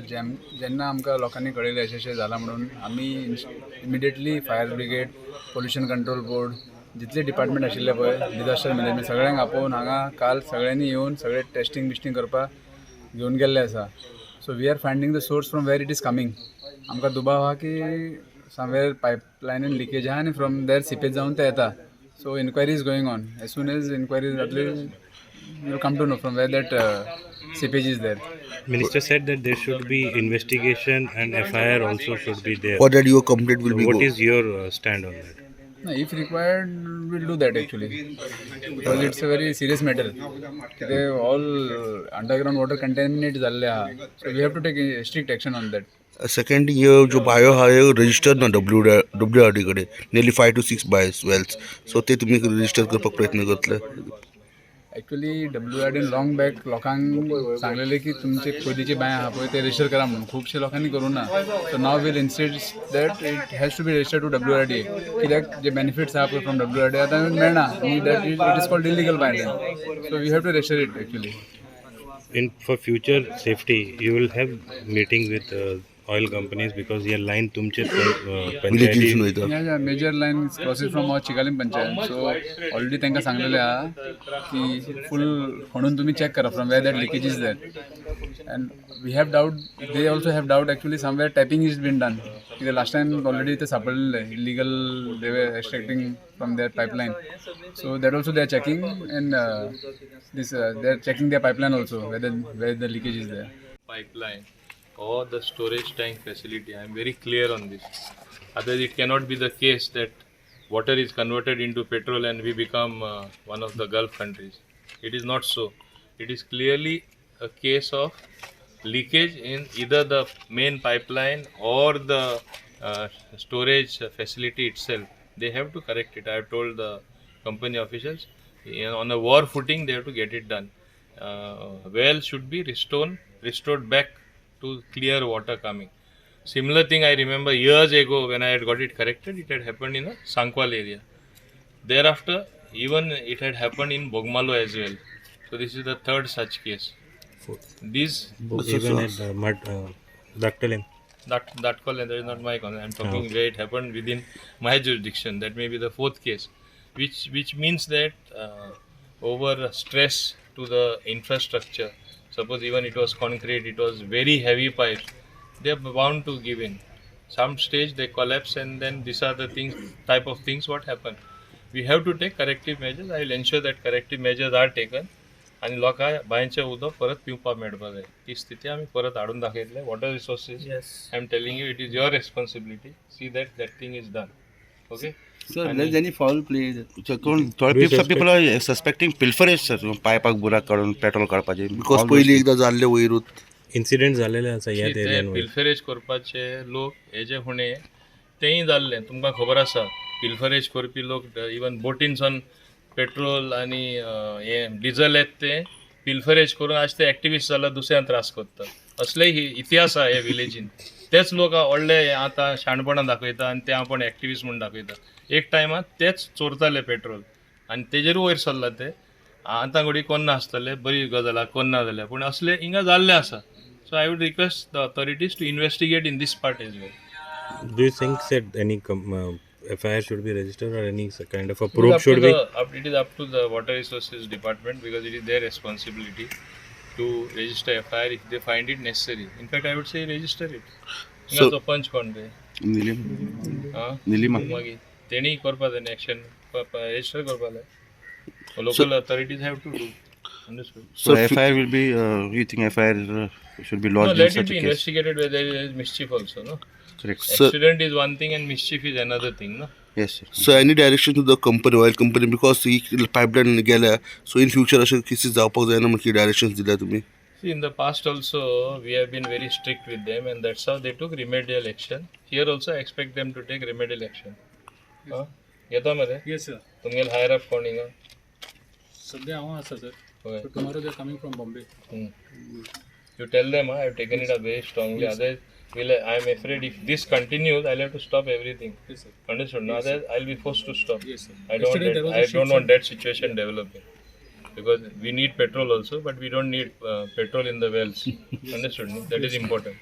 जेन्ना आमकां लोकांनी कळयलें अशें जाला म्हणून आमी immediately fire brigade, pollution control board, जितले डिपार्टमेंट आशिल्ले पळय, डिजास्टर मॅनेजमेंट सगळ्यांक आपोवन हांगा काल सगळ्यांनी येवन सगळे टेस्टिंग बिस्टिंग करपाक घेवन गेल्ले आसा. So we are finding the source from where it is coming. आमकां दुबाव आहा की समवेर पायपलायनीन लिकेज आहा आनी फ्रॉम देर सिपेज जावन ते येता. So inquiry is going on. As soon as inquiry जातली you will come to know from where that seepage is there. Minister said that there should be investigation and FIR also should be there. Or that your complaint will be What is your stand on that? No, if required, we'll do that actually, because it's a very serious matter. They all underground water contaminated zalle aha, so we have to take strict action on that. Second year जो bio हा registered ना WRD कडे nearly 5 to 6 BIOS Wales, सो ते तुम्ही register करपाक प्रयत्न करतले. Actually WRD long back लोकांक सांगलेले की तुमचे पयलींचे बाय आहा पळय ते रजिस्टर करा म्हणून. खुबशे लोकांनी करूं ना. So now will insist that it has to be registered to WRD. कित्याक जे बेनिफिट्स आहा पळय फ्रॉम WRD आतां मेळना. That it is called illegal by them. So we have to register it actually. For future safety, you will have meeting with oil companies because your line तुमचे पंचायती या major line crosses from our Chicalim panchayat. So already तांकां सांगलेले आहा की फूल खणून तुमी चेक करा from where that leakage is there. And we have doubt, they also have doubt actually somewhere tapping is been done. कित्याक लास्ट टायम ऑलरेडी ते सापडलेले illegal they were extracting from there pipeline. So that also they are checking and this they are checking their pipeline also where the leakage is there. Pipeline or the storage tank facility, I am very clear on this. Otherwise it cannot be the case that water is converted into petrol and we become one of the Gulf countries. It is not so. It is clearly a case of leakage in either the main pipeline or the storage facility itself. They have to correct it. I have told the company officials, on a war footing they have to get it done. Well should be restored back to clear water coming. Similar thing I remember years ago when I had got it corrected. It had happened in a Sankwal area. Thereafter even it had happened in Bogmalo as well. So this is the third such case. These even at Dabolim. that call, and that is not my concern. I am talking where it happened within my jurisdiction. That may be the fourth case. Which means that over stress to the infrastructure, suppose even it was concrete, it was very heavy pipes, they are bound to give in. Some stage they collapse, and then these are the type of things what happen. We have to take corrective measures. I will ensure that corrective measures are taken. आणि लोकां बांयचें उदक परत पिवपाक मेळपाक जाय. ती स्थिती आमी परत हाडून दाखयतले. Water resources, I am telling you, it is your responsibility. See that thing is done. Okay. Sir, there's any foul play? people are suspecting pilferage, sir. पायपाक बुराक काडून पेट्रोल काडपाचें, बिकॉज पयलीं एकदां जाल्ले वयरूच इन्सिडेंट जालेले आसा ह्या एरियान. पिल्फरेज करपाचे लोक हेजे फुडें तेंय जाल्लें तुमकां खबर आसा. पिल्फरेज करपी लोक इवन बोटीनसून पेट्रोल आनी हे डिझल येत ते पिल्फरेज करून आज ते एक्टिविस्ट जाला, दुसऱ्यांक त्रास करता. असले इतिहास आहा हे विलेजीन. तेच लोक व्हडले आतां शाणपणां दाखयता आनी ते आपण एक्टिविस्ट म्हणून दाखयता. एक टायमार तेच चोरताले पेट्रोल आनी तेजेर वयर सरला ते. आतां घडी कोन्ना आसतले, बरी गजाल कोन्ना जाल्या, पूण असले हिंगा जाल्ले आसा. So I would request the authorities to investigate in this part as well. Do you think that any FIR should be registered or any kind of a probe should be? It is up to the Water Resources Department, because it is their responsibility to register FIR if they find it necessary. In fact, I would say register it. So पंच कोण ते निलिमा मागीर तेणी करपा जाय action register करपा जाय. Local authorities have to do. Understood? So FIR will be, you think FIR should be lodged in let such it be a case? investigated where there is mischief also, no? Correct. Accident is one thing and mischief is another thing, no? Yes, sir. So any direction to the company, oil company, because he pipeline गेल्या, so in future अशे cases जावपाक जायना म्हणून directions दिल्या तुम्ही? See, in the past also we have been very strict with them, and that's how they took remedial action. Here also I expect them to take remedial action. येता मरे? Yes sir. तुमगेल higher up कोण हिंगा? सध्या हांव आसा sir. होय. So tomorrow they are coming from Bombay. You tell them I have taken it up very strongly. Yes, Otherwise, I am afraid if this continues, I'll have to stop everything. Yes sir. Understood? Yes, Otherwise, I'll be forced to stop. Yes sir. I don't want that situation developing. because we need petrol also, but we don't need petrol in the wells. Understood? That is important.